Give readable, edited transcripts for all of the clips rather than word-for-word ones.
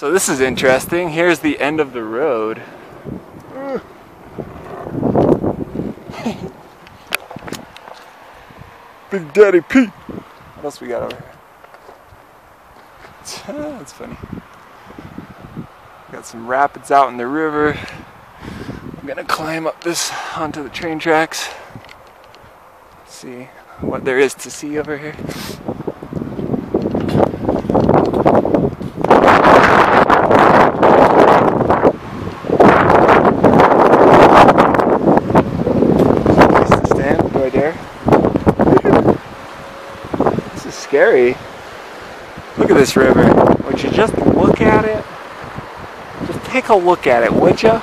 So this is interesting. Here's the end of the road. Big Daddy Pete. What else we got over here? That's funny. Got some rapids out in the river. I'm gonna climb up this onto the train tracks. See what there is to see over here. Scary. Look at this river. Would you just look at it? Just take a look at it, would you?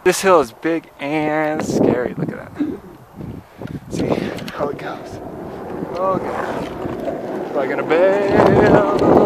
This hill is big and scary. Look at that. See how it goes. Oh god. Am I gonna bail?